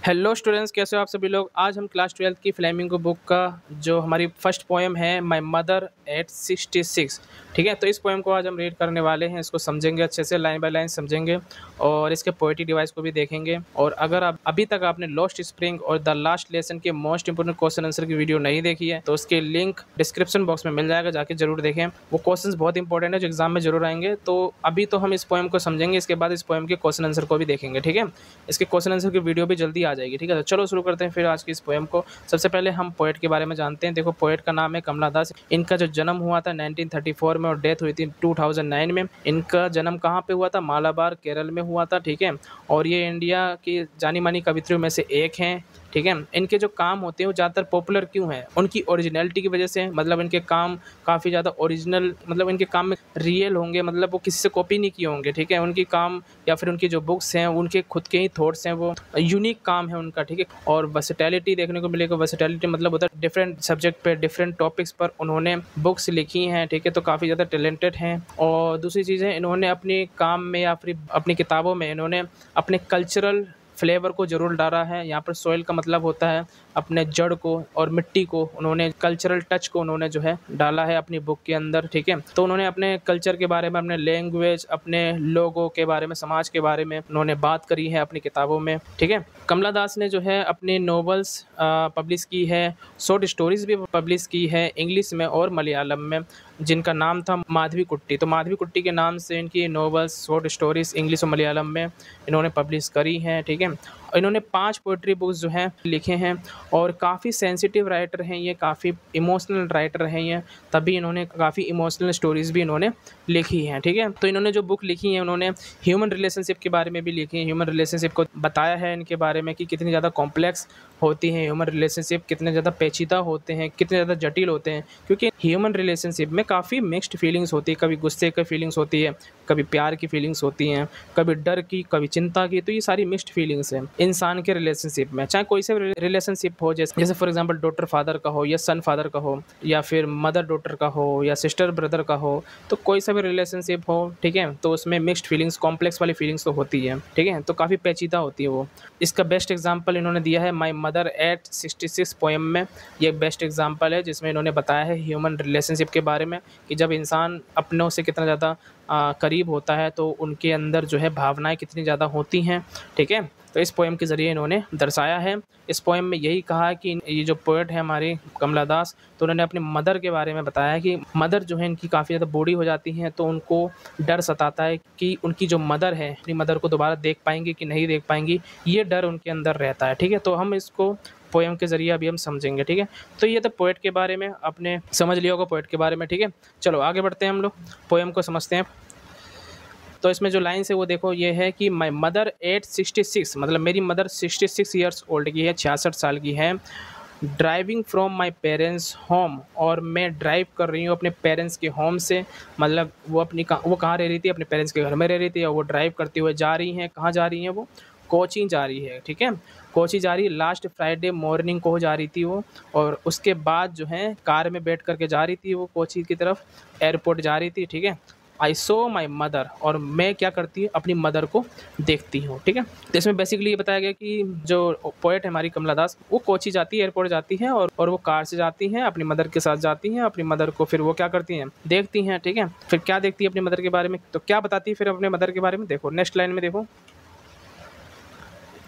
Hello students, कैसे हो आप सभी लोग। आज हम क्लास 12th की फ्लेमिंगो बुक का जो हमारी फर्स्ट पोएम है माय मदर एट 66। ठीक है, तो इस पोएम को आज हम रीड करने वाले हैं। इसको समझेंगे अच्छे से, लाइन बाय लाइन समझेंगे और इसके पोएट्री डिवाइस को भी देखेंगे। और अगर आप अभी तक आपने लॉस्ट स्प्रिंग और द लास्ट लेसन के मोस्ट इंपोर्टेंट क्वेश्चन आंसर की वीडियो नहीं देखी है तो उसके लिंक डिस्क्रिप्शन बॉक्स में मिल जाएगा, जाके जरूर देखें। वो क्वेश्चन बहुत इंपॉर्टेंट है जो एग्जाम में जरूर आएंगे। तो अभी तो हम इस पोएम को समझेंगे, इसके बाद इस पोएम के क्वेश्चन आंसर को भी देखेंगे। ठीक है, इसके क्वेश्चन आंसर की वीडियो भी जल्दी आ जाएगी। ठीक है, तो चलो शुरू करते हैं फिर आज की इस पोएम को। सबसे पहले हम पोएट के बारे में जानते हैं। देखो, पोएट का नाम है कमला दास। इनका जो जन्म हुआ था 1934 में और डेथ हुई थी 2009 में। इनका जन्म कहाँ पे हुआ था? मालाबार, केरल में हुआ था। ठीक है, और ये इंडिया की जानी मानी कवित्रियों में से एक हैं। ठीक है, इनके जो काम होते हैं वो ज़्यादातर पॉपुलर क्यों हैं? उनकी ओरिजिनलिटी की वजह से। मतलब इनके काम काफ़ी ज़्यादा ओरिजिनल, मतलब इनके काम में रियल होंगे, मतलब वो किसी से कॉपी नहीं किए होंगे। ठीक है, उनकी काम या फिर उनकी जो बुक्स हैं उनके खुद के ही थॉट्स हैं, वो यूनिक काम है उनका। ठीक है, और वर्सेटैलिटी देखने को मिलेगा। वर्सेटैलिटी मतलब होता है डिफरेंट सब्जेक्ट पे, डिफरेंट टॉपिक्स पर उन्होंने बुक्स लिखी हैं। ठीक है, तो काफ़ी ज़्यादा टैलेंटेड हैं। और दूसरी चीज़ है, इन्होंने अपने काम में या फिर अपनी किताबों में इन्होंने अपने कल्चरल फ्लेवर को जरूर डाला है। यहाँ पर सॉइल का मतलब होता है अपने जड़ को और मिट्टी को, उन्होंने कल्चरल टच को उन्होंने जो है डाला है अपनी बुक के अंदर। ठीक है, तो उन्होंने अपने कल्चर के बारे में, अपने लैंग्वेज, अपने लोगों के बारे में, समाज के बारे में उन्होंने बात करी है अपनी किताबों में। ठीक है, कमला दास ने जो है अपनी नॉवेल्स पब्लिश की है, शॉर्ट स्टोरीज भी पब्लिश की है इंग्लिश में और मलयालम में, जिनका नाम था माधवी कुट्टी। तो माधवी कुट्टी के नाम से इनकी नॉवेल्स, शॉर्ट स्टोरीज इंग्लिश और मलयालम में इन्होंने पब्लिश करी हैं। ठीक है, इन्होंने 5 पोइट्री बुक्स जो हैं लिखे हैं और काफ़ी सेंसिटिव राइटर हैं ये, काफ़ी इमोशनल राइटर हैं ये, तभी इन्होंने काफ़ी इमोशनल स्टोरीज भी इन्होंने लिखी हैं। ठीक है, तो इन्होंने जो बुक लिखी है उन्होंने ह्यूमन रिलेशनशिप के बारे में भी लिखी है। ह्यूमन रिलेशनशिप को बताया है इनके बारे में कि कितनी ज़्यादा कॉम्प्लेक्स होती हैं ह्यूमन रिलेशनशिप, कितने ज़्यादा पेचीदा होते हैं, कितने ज़्यादा जटिल होते हैं। क्योंकि ह्यूमन रिलेशनशिप में काफ़ी मिक्स्ड फीलिंग्स होती है, कभी गुस्से की फीलिंग्स होती है, कभी प्यार की फीलिंग्स होती हैं, कभी डर की, कभी चिंता की। तो ये सारी मिक्स्ड फीलिंग्स हैं इंसान के रिलेशनशिप में, चाहे कोई से रिलेशनशिप हो। जैसे फॉर एग्जांपल डॉटर फादर का हो या सन फादर का हो, या फिर मदर डॉटर का हो या सिस्टर ब्रदर का हो, तो कोई सा भी रिलेशनशिप हो। ठीक है, तो उसमें मिक्स्ड फीलिंग्स, कॉम्प्लेक्स वाली फीलिंग्स तो होती है। ठीक है, तो काफ़ी पेचीदा होती है वो। इसका बेस्ट एग्जाम्पल इन्होंने दिया है माई मदर एट 66 पोएम में। ये एक बेस्ट एग्जाम्पल है जिसमें इन्होंने बताया है ह्यूमन रिलेशनशिप के बारे में कि जब इंसान अपनों से कितना ज़्यादा करीब होता है तो उनके अंदर जो है भावनाएं कितनी ज़्यादा होती हैं। ठीक है, तो इस पोएम के ज़रिए इन्होंने दर्शाया है। इस पोएम में यही कहा है कि ये जो पोएट है हमारी कमला दास, तो उन्होंने अपनी मदर के बारे में बताया है कि मदर जो है इनकी काफ़ी ज़्यादा बूढ़ी हो जाती हैं, तो उनको डर सताता है कि उनकी जो मदर है अपनी मदर को दोबारा देख पाएंगी कि नहीं देख पाएंगी, ये डर उनके अंदर रहता है। ठीक है, तो हम इसको पोएम के ज़रिए अभी हम समझेंगे। ठीक है, तो ये तो पोएट के बारे में आपने समझ लिया होगा, पोएट के बारे में। ठीक है, चलो आगे बढ़ते हैं, हम लोग पोएम को समझते हैं। तो इसमें जो लाइन्स है वो देखो, ये है कि माई मदर एट 66, मतलब मेरी मदर 66 ईयर्स ओल्ड की है, 66 साल की है। Driving from my parents home, और मैं ड्राइव कर रही हूँ अपने पेरेंट्स के होम से। मतलब वो वो कहाँ रह रही थी? अपने पेरेंट्स के घर में रह रही थी, और वो ड्राइव करते हुए जा रही हैं। कहाँ जा रही हैं वो? कोची जा रही है। ठीक है, कोची जा रही है। लास्ट फ्राइडे मॉर्निंग को जा रही थी वो, और उसके बाद जो है कार में बैठ करके जा रही थी वो कोची की तरफ, एयरपोर्ट जा रही थी। ठीक है, आई सो माई मदर, और मैं क्या करती हूँ? अपनी मदर को देखती हूँ। ठीक है, तो इसमें बेसिकली ये बताया गया कि जो पोएट है हमारी कमला दास, वो कोची जाती है, एयरपोर्ट जाती हैं, और वो कार से जाती हैं, अपनी मदर के साथ जाती हैं। अपनी मदर को फिर वो क्या करती हैं? देखती हैं। ठीक है, फिर क्या देखती है अपनी मदर के बारे में? तो क्या बताती है फिर अपने मदर के बारे में? देखो नेक्स्ट लाइन में देखो,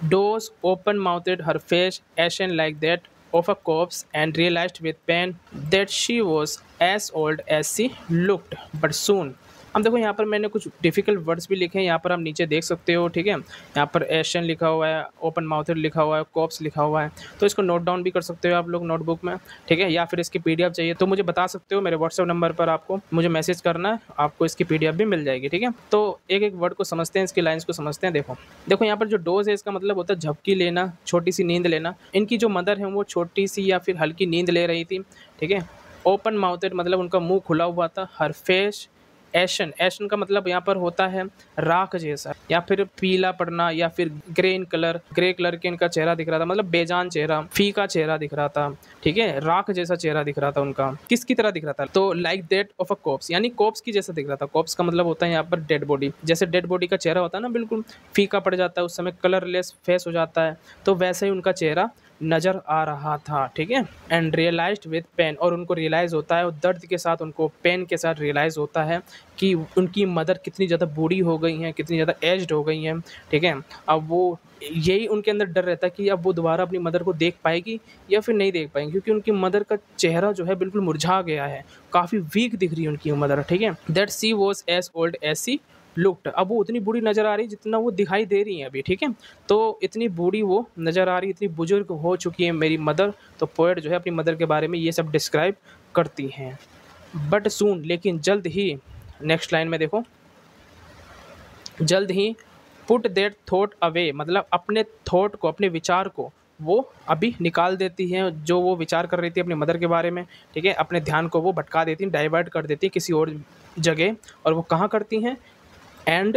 dose open mouthed, her face ashen like that of a corpse, and realized with pain that she was as old as she looked. But soon, अब देखो यहाँ पर मैंने कुछ डिफ़िकल्ट वर्ड्स भी लिखे हैं, यहाँ पर आप नीचे देख सकते हो। ठीक है, यहाँ पर एशन लिखा हुआ है, ओपन माउथेड लिखा हुआ है, कॉप्स लिखा हुआ है, तो इसको नोट डाउन भी कर सकते हो आप लोग नोटबुक में। ठीक है, या फिर इसकी पीडीएफ चाहिए तो मुझे बता सकते हो, मेरे व्हाट्सएप नंबर पर आपको मुझे मैसेज करना है, आपको इसकी पीडीएफ भी मिल जाएगी। ठीक है, तो एक एक वर्ड को समझते हैं, इसकी लाइन्स को समझते हैं। देखो देखो यहाँ पर जो डोज है इसका मतलब होता है झपकी लेना, छोटी सी नींद लेना। इनकी जो मदर है वो छोटी सी या फिर हल्की नींद ले रही थी। ठीक है, ओपन माउथेड मतलब उनका मुंह खुला हुआ था। हर फेस एशन, एशन का मतलब यहाँ पर होता है राख जैसा, या फिर पीला पड़ना, या फिर ग्रे कलर के इनका चेहरा दिख रहा था, मतलब बेजान चेहरा, फीका चेहरा दिख रहा था, ठीक है, राख जैसा चेहरा दिख रहा था उनका। किसकी तरह दिख रहा था? तो like that of a cops, यानी कॉप्स की जैसा दिख रहा था। कॉप्स का मतलब होता है यहाँ पर डेड बॉडी, जैसे डेड बॉडी का चेहरा होता है ना, बिल्कुल फीका पड़ जाता है, उस समय कलरलेस फेस हो जाता है, तो वैसे ही उनका चेहरा नजर आ रहा था, ठीक है। एंड रियलाइज्ड विद पेन, और उनको रियलाइज होता है, और दर्द के साथ उनको पेन के साथ रियलाइज होता है कि उनकी मदर कितनी ज़्यादा बूढ़ी हो गई हैं, कितनी ज़्यादा एज्ड हो गई हैं, ठीक है। अब वो यही उनके अंदर डर रहता है कि अब वो दोबारा अपनी मदर को देख पाएगी या फिर नहीं देख पाएंगी, क्योंकि उनकी मदर का चेहरा जो है बिल्कुल मुरझा गया है, काफ़ी वीक दिख रही है उनकी मदर, ठीक है। That she was as old as she looked, अब वो उतनी बूढ़ी नज़र आ रही है जितना वो दिखाई दे रही हैं अभी, ठीक है। तो इतनी बूढ़ी वो नज़र आ रही है, इतनी बुजुर्ग हो चुकी है मेरी मदर। तो पोएट जो है अपनी मदर के बारे में ये सब डिस्क्राइब करती हैं। बट सून, लेकिन जल्द ही, नेक्स्ट लाइन में देखो, जल्द ही पुट दैट थॉट अवे, मतलब अपने थॉट को, अपने विचार को वो अभी निकाल देती हैं, जो वो विचार कर रही थी अपनी मदर के बारे में, ठीक है। अपने ध्यान को वो भटका देती हैं, डाइवर्ट कर देती हैं किसी और जगह, और वो कहाँ करती हैं? And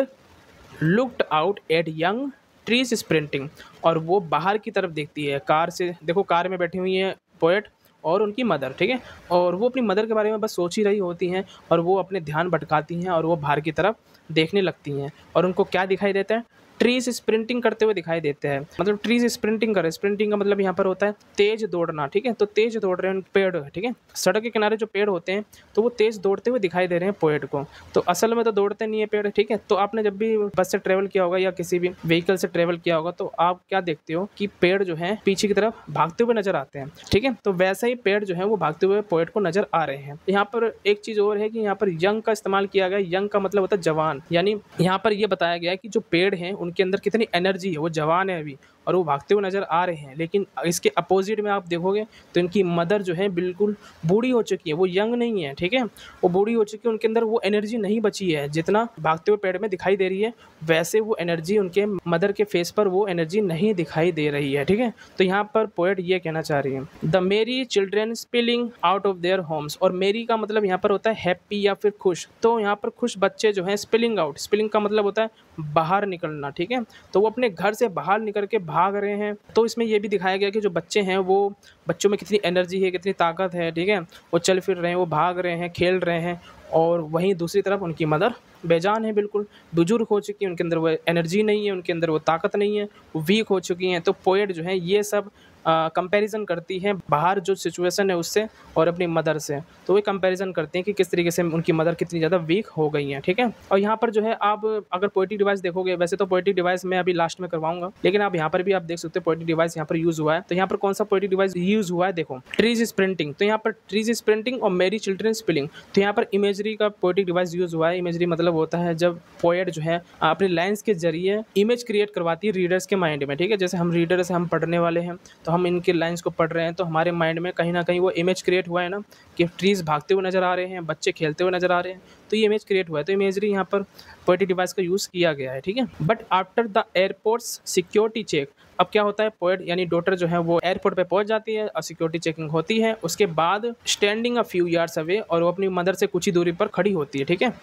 looked out at young trees sprinting, और वो बाहर की तरफ देखती है, कार से, देखो कार में बैठी हुई है पोएट और उनकी मदर, ठीक है, और वो अपनी मदर के बारे में बस सोच ही रही होती हैं, और वो अपने ध्यान भटकाती हैं और वो बाहर की तरफ देखने लगती हैं, और उनको क्या दिखाई देता है? ट्रीज स्प्रिंटिंग करते हुए दिखाई देते हैं, मतलब ट्रीज स्प्रिंटिंग कर, स्प्रिंटिंग का मतलब यहाँ पर होता है तेज दौड़ना, ठीक है। तो तेज दौड़ रहे हैं पेड़, ठीक है, सड़क के किनारे जो पेड़ होते हैं तो वो तेज दौड़ते हुए दिखाई दे रहे हैं पोएट को। तो असल में तो दौड़ते नहीं है पेड़, ठीक है। तो आपने जब भी बस से ट्रेवल किया होगा या किसी भी व्हीकल से ट्रेवल किया होगा, तो आप क्या देखते हो कि पेड़ जो है पीछे की तरफ भागते हुए नजर आते हैं, ठीक है। तो वैसा ही पेड़ जो है वो भागते हुए पोएट को नजर आ रहे हैं। यहाँ पर एक चीज और है कि यहाँ पर यंग का इस्तेमाल किया गया, यंग का मतलब होता है जवान, यानी यहाँ पर ये बताया गया है कि जो पेड़ हैं उनके अंदर कितनी एनर्जी है, वो जवान है अभी और वो भागते हुए नजर आ रहे हैं। लेकिन इसके अपोजिट में आप देखोगे तो इनकी मदर जो है बिल्कुल बूढ़ी हो चुकी है, वो यंग नहीं है, ठीक है, वो बूढ़ी हो चुकी है, उनके अंदर वो एनर्जी नहीं बची है, जितना भागते हुए पेड़ में दिखाई दे रही है वैसे वो एनर्जी उनके मदर के फेस पर वो एनर्जी नहीं दिखाई दे रही है, ठीक है। तो यहाँ पर पोएट ये कहना चाह रही है, द मेरी children spilling out of their homes, और मेरी का मतलब यहाँ पर होता है हैप्पी या फिर खुश। तो यहाँ पर खुश बच्चे जो हैं स्पिलिंग आउट, स्पिलिंग का मतलब होता है बाहर निकलना, ठीक है। तो वो अपने घर से बाहर निकल के भाग रहे हैं। तो इसमें ये भी दिखाया गया कि जो बच्चे हैं वो, बच्चों में कितनी एनर्जी है, कितनी ताकत है, ठीक है, वो चल फिर रहे हैं, वो भाग रहे हैं, खेल रहे हैं। और वहीं दूसरी तरफ उनकी मदर बेजान है, बिल्कुल बुजुर्ग हो चुकी है, उनके अंदर वो एनर्जी नहीं है, उनके अंदर वो ताकत नहीं है, वो वीक हो चुकी हैं। तो पोएट जो है ये सब कंपैरिजन करती है बाहर जो सिचुएशन है उससे और अपनी मदर से। तो वे कंपैरिजन करते हैं कि किस तरीके से उनकी मदर कितनी ज़्यादा वीक हो गई हैं, ठीक है। और यहाँ पर जो है आप अगर पोएटिक डिवाइस देखोगे, वैसे तो पोएटिक डिवाइस मैं अभी लास्ट में करवाऊंगा, लेकिन आप यहाँ पर भी आप देख सकते हो पोएटिक डिवाइस यहाँ पर यूज़ हुआ है। तो यहाँ पर कौन सा पोएटिक डिवाइस यूज़ हुआ है, देखो, ट्रीज स्प्रिंटिंग। तो यहाँ पर ट्रीज स्प्रिंटिंग और मेरी चिल्ड्रन स्पिलिंग, तो यहाँ पर इमेजरी का पोएटिक डिवाइस यूज़ हुआ है। इमेजरी मतलब होता है जब पोएट जो है अपने लाइन्स के जरिए इमेज क्रिएट करवाती है रीडर्स के माइंड में, ठीक है। जैसे हम रीडर से हम पढ़ने वाले हैं तो हम इनके लाइन्स को पढ़ रहे हैं, तो हमारे माइंड में कहीं ना कहीं वो इमेज क्रिएट हुआ है ना, कि ट्रीज भागते हुए नजर आ रहे हैं, बच्चे खेलते हुए नजर आ रहे हैं, तो ये इमेज क्रिएट हुआ है। तो इमेजरी यहाँ पर पोएटिक डिवाइस का यूज़ किया गया है, ठीक है। But after the airports security check, अब क्या होता है, पोएट यानी डॉटर जो है वो एयरपोर्ट पे पहुंच जाती है और सिक्योरिटी चेकिंग होती है। उसके बाद standing a few yards away, और वो अपनी मदर से कुछ ही दूरी पर खड़ी होती है, ठीक है।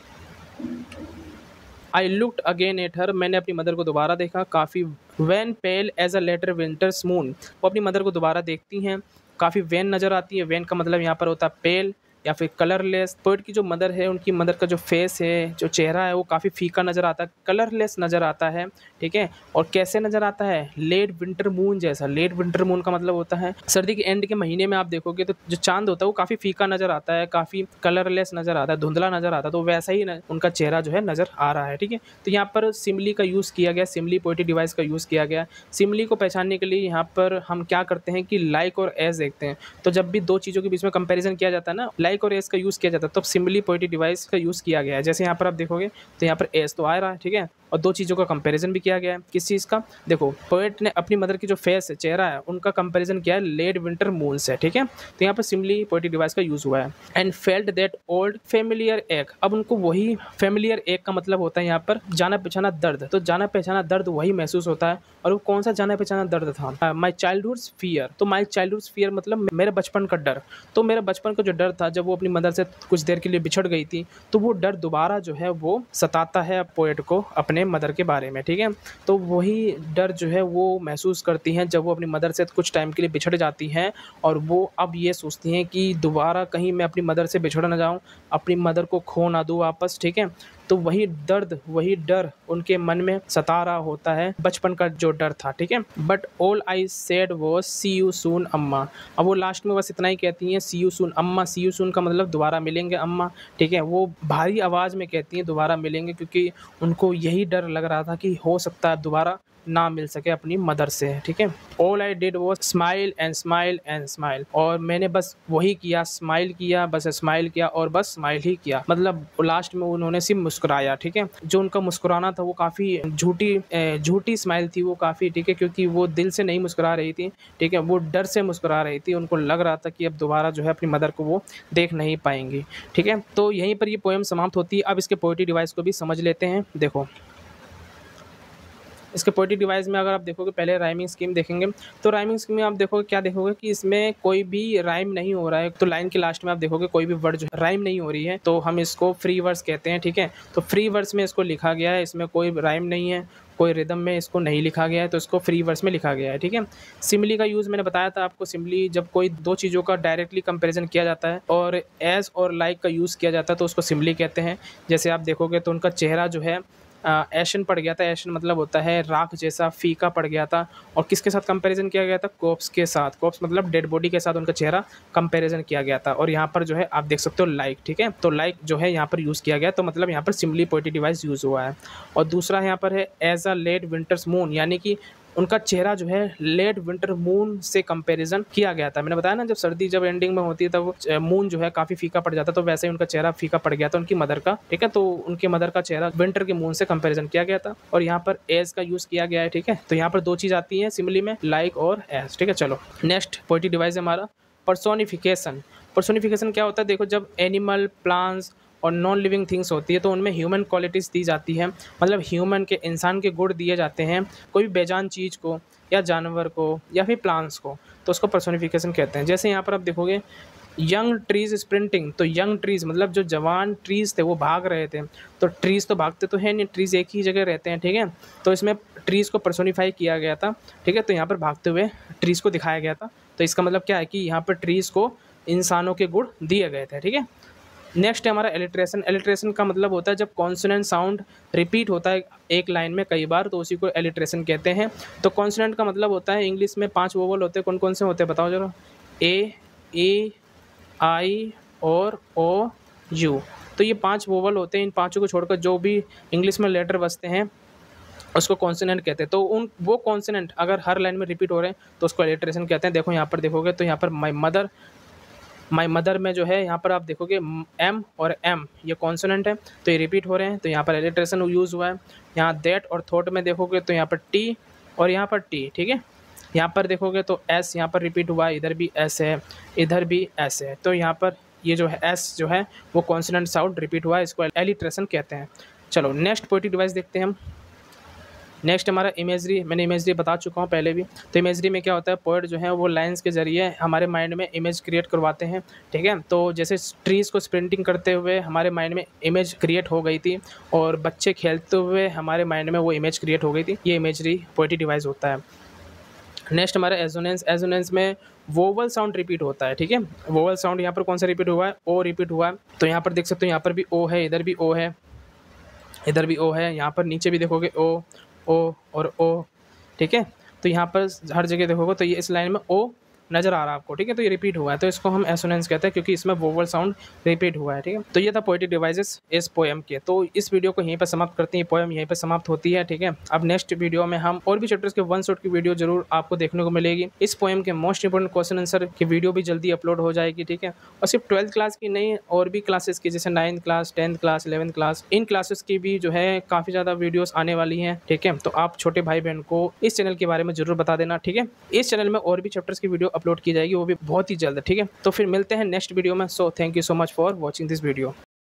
I looked again at her, मैंने अपनी मदर को दोबारा देखा, काफ़ी wan pale as a later winter's moon, वो अपनी मदर को दोबारा देखती हैं, काफ़ी वैन नज़र आती है। वैन का मतलब यहाँ पर होता है पेल या फिर कलरलेस। पोएट की जो मदर है उनकी मदर का जो फेस है, जो चेहरा है, वो काफ़ी फीका नज़र आता है, कलरलेस नज़र आता है, ठीक है। और कैसे नज़र आता है, लेट विंटर मून जैसा। लेट विंटर मून का मतलब होता है सर्दी के एंड के महीने में आप देखोगे तो जो चांद होता है वो काफ़ी फीका नज़र आता है, काफ़ी कलरलेस नज़र आता है, धुंधला नज़र आता है। तो वैसा ही उनका चेहरा जो है नज़र आ रहा है, ठीक है। तो यहाँ पर सिमली का यूज़ किया गया, सिमली पोएटिक डिवाइस का यूज़ किया गया। सिमली को पहचानने के लिए यहाँ पर हम क्या करते हैं कि लाइक और एज देखते हैं। तो जब भी दो चीज़ों के बीच में कंपेरिजन किया जाता है ना, लाइक और एज का यूज़ किया जाता है, तो सिमली पोएटिक डिवाइस का यूज़ किया गया है। जैसे यहाँ पर आप देखोगे तो यहाँ पर एज तो आ रहा है, ठीक है, और दो चीज़ों का कंपैरिजन भी किया गया है। किस चीज़ का? देखो, पोएट ने अपनी मदर की जो फेस है, चेहरा है, उनका कंपैरिजन किया है लेट विंटर मून से, ठीक है। तो यहाँ पर सिमिली पोएटिक डिवाइस का यूज़ हुआ है। And felt that old familiar एक, अब उनको वही फेमिलियर एक का मतलब होता है यहाँ पर जाना पहचाना दर्द। तो जाना पहचाना दर्द वही महसूस होता है, और वो कौन सा जाना पहचाना दर्द था? My childhood fear. तो माई चाइल्डहुड फियर मतलब मेरे बचपन का डर। तो मेरा बचपन का जो डर था, जब वो अपनी मदर से कुछ देर के लिए बिछड़ गई थी, तो वो डर दोबारा जो है वो सताता है पोएट को अपने मदर के बारे में, ठीक है। तो वही डर जो है वो महसूस करती हैं जब वो अपनी मदर से कुछ टाइम के लिए बिछड़ जाती हैं, और वो अब ये सोचती हैं कि दोबारा कहीं मैं अपनी मदर से बिछड़ ना जाऊं, अपनी मदर को खो ना दूं वापस, ठीक है। तो वही दर्द, वही डर उनके मन में सता रहा होता है, बचपन का जो डर था, ठीक है। बट ऑल आई सेड वो सी यू सून अम्मा। अब वो लास्ट में बस इतना ही कहती हैं, सी यू सून अम्मा। सी यू सून का मतलब दोबारा मिलेंगे अम्मा, ठीक है। वो भारी आवाज़ में कहती हैं दोबारा मिलेंगे, क्योंकि उनको यही डर लग रहा था कि हो सकता है दोबारा ना मिल सके अपनी मदर से, ठीक है। ऑल आई डिड वो smile and smile and smile, और मैंने बस वही किया, स्माइल किया, बस स्माइल किया और बस स्माइल ही किया। मतलब लास्ट में उन्होंने सिर्फ मुस्कुराया, ठीक है। जो उनका मुस्कुराना था वो काफ़ी झूठी स्माइल थी वो काफ़ी, ठीक है, क्योंकि वो दिल से नहीं मुस्कुरा रही थी, ठीक है। वो डर से मुस्कुरा रही थी, उनको लग रहा था कि अब दोबारा जो है अपनी मदर को वो देख नहीं पाएंगी, ठीक है। तो यहीं पर ये पोएम समाप्त होती है। अब इसके पोएट्री डिवाइस को भी समझ लेते हैं। देखो, इसके पोएटिक डिवाइस में अगर आप देखोगे, पहले राइमिंग स्कीम देखेंगे, तो राइमिंग स्कीम में आप देखोगे, क्या देखोगे कि इसमें कोई भी राइम नहीं हो रहा है। तो लाइन के लास्ट में आप देखोगे कोई भी वर्ड जो राइम नहीं हो रही है, तो हम इसको फ्री वर्स कहते हैं, ठीक है। तो फ्री वर्स में इसको लिखा गया है, इसमें कोई राइम नहीं है, कोई रिदम में इसको नहीं लिखा गया है, तो इसको फ्री वर्स में लिखा गया है, ठीक है। सिमिली का यूज़ मैंने बताया था आपको। सिमिली जब कोई दो चीज़ों का डायरेक्टली कंपैरिजन किया जाता है और एज और लाइक का यूज़ किया जाता है, तो उसको सिमिली कहते हैं। जैसे आप देखोगे तो उनका चेहरा जो है एशन पड़ गया था। एशन मतलब होता है राख जैसा, फीका पड़ गया था। और किसके साथ कंपैरिजन किया गया था? कॉप्स के साथ। कॉप्स मतलब डेड बॉडी के साथ उनका चेहरा कंपैरिजन किया गया था। और यहाँ पर जो है आप देख सकते हो लाइक, ठीक है। तो लाइक जो है यहाँ पर यूज़ किया गया, तो मतलब यहाँ पर सिमिली पोएटिक डिवाइस यूज़ हुआ है। और दूसरा यहाँ पर है as a late winter's moon, यानी कि उनका चेहरा जो है लेट विंटर मून से कंपैरिजन किया गया था। मैंने बताया ना, जब सर्दी जब एंडिंग में होती है तब मून जो है काफ़ी फीका पड़ जाता, तो वैसे ही उनका चेहरा फीका पड़ गया था उनकी मदर का, ठीक है। तो उनके मदर का चेहरा विंटर के मून से कंपैरिजन किया गया था। और यहाँ पर एज का यूज़ किया गया है, ठीक है। तो यहाँ पर दो चीज़ आती है सिमिली में, लाइक और एज, ठीक है। चलो नेक्स्ट पोएटिक डिवाइस है हमारा पर्सोनिफिकेशन। पर्सोनिफिकेशन क्या होता है? देखो, जब एनिमल, प्लांट्स और नॉन लिविंग थिंग्स होती है तो उनमें ह्यूमन क्वालिटीज़ दी जाती है, मतलब ह्यूमन के, इंसान के गुण दिए जाते हैं कोई भी बेजान चीज़ को या जानवर को या फिर प्लांट्स को, तो उसको पर्सोनिफिकेशन कहते हैं। जैसे यहाँ पर आप देखोगे यंग ट्रीज स्प्रिंटिंग, तो यंग ट्रीज मतलब जो जवान ट्रीज थे वो भाग रहे थे। तो ट्रीज तो भागते तो है नहीं, ट्रीज एक ही जगह रहते हैं, ठीक है। तो इसमें ट्रीज को पर्सोनिफाई किया गया था, ठीक है। तो यहाँ पर भागते हुए ट्रीज को दिखाया गया था। तो इसका मतलब क्या है कि यहाँ पर ट्रीज को इंसानों के गुण दिए गए थे, ठीक है। नेक्स्ट है हमारा एलिट्रेशन। एलिट्रेशन का मतलब होता है जब कॉन्सोनेंट साउंड रिपीट होता है एक लाइन में कई बार, तो उसी को एलिट्रेशन कहते हैं। तो कॉन्सोनेंट का मतलब होता है, इंग्लिश में 5 वोवल होते हैं। कौन कौन से होते हैं बताओ जरा? ए, ई, आई और ओ, यू। तो ये 5 वोवल होते हैं। इन पाँचों को छोड़कर जो भी इंग्लिश में लेटर बसते हैं उसको कॉन्सोनेंट कहते हैं। तो वो कॉन्सोनेंट अगर हर लाइन में रिपीट हो रहे हैं तो उसको एलिट्रेशन कहते हैं। देखो यहाँ पर देखोगे तो यहाँ पर माई मदर में जो है यहाँ पर आप देखोगे एम और एम ये कॉन्सोनेंट है, तो ये रिपीट हो रहे हैं, तो यहाँ पर एलिट्रेशन यूज़ हुआ है। यहाँ दैट और थॉट में देखोगे तो यहाँ पर टी और यहाँ पर टी, ठीक है। यहाँ पर देखोगे तो एस यहाँ पर रिपीट हुआ है, इधर भी एस है, इधर भी एस है। तो यहाँ पर ये जो है एस जो है वो कॉन्सोनेंट साउंड रिपीट हुआ है, इसको एलिट्रेशन कहते हैं। चलो नेक्स्ट पोएटिक डिवाइस देखते हैं हम। नेक्स्ट हमारा इमेजरी। मैंने इमेजरी बता चुका हूँ पहले भी। तो इमेजरी में क्या होता है, पोएट जो है वो लाइंस के ज़रिए हमारे माइंड में इमेज क्रिएट करवाते हैं, ठीक है। तो जैसे ट्रीज़ को स्प्रिंटिंग करते हुए हमारे माइंड में इमेज क्रिएट हो गई थी, और बच्चे खेलते हुए हमारे माइंड में वो इमेज क्रिएट हो गई थी। ये इमेजरी पोएटिक डिवाइस होता है। नेक्स्ट हमारा एजोनेंस। एजोनेंस में वोवल साउंड रिपीट होता है, ठीक है। वोवल साउंड यहाँ पर कौन सा रिपीट हुआ है? ओ रिपीट हुआ है। तो यहाँ पर देख सकते हो, यहाँ पर भी ओ है, इधर भी ओ है, इधर भी ओ है, यहाँ पर नीचे भी देखोगे ओ, ओ और ओ, ठीक है। तो यहाँ पर हर जगह देखोगे तो ये इस लाइन में ओ नजर आ रहा है आपको, ठीक है। तो ये रिपीट हुआ है, तो इसको हम एसोनेंस कहते हैं क्योंकि इसमें वोवल साउंड रिपीट हुआ है, ठीक है। तो ये था पोएटिक डिवाइसेस इस पोएम के। तो इस वीडियो को यहीं पर समाप्त करते हैं, पोएम यहीं पर समाप्त होती है, ठीक है। अब नेक्स्ट वीडियो में हम और भी चैप्टर्स के वन शॉट की वीडियो जरूर आपको देखने को मिलेगी। इस पोएम के मोस्ट इंपोर्टेंट क्वेश्चन आंसर की वीडियो भी जल्दी अपलोड हो जाएगी, ठीक है। और सिर्फ 12th क्लास की नहीं, और भी क्लासेस की जैसे 9th class, 10th class, 11th class, इन क्लासेस की भी जो है काफी ज्यादा वीडियोस आने वाली हैं, ठीक है। तो आप छोटे भाई बहन को इस चैनल के बारे में जरूर बता देना, ठीक है। इस चैनल में और भी चैप्टर्स की वीडियो अपलोड की जाएगी, वो भी बहुत ही जल्द, ठीक है। तो फिर मिलते हैं नेक्स्ट वीडियो में। So thank you so much for watching this video.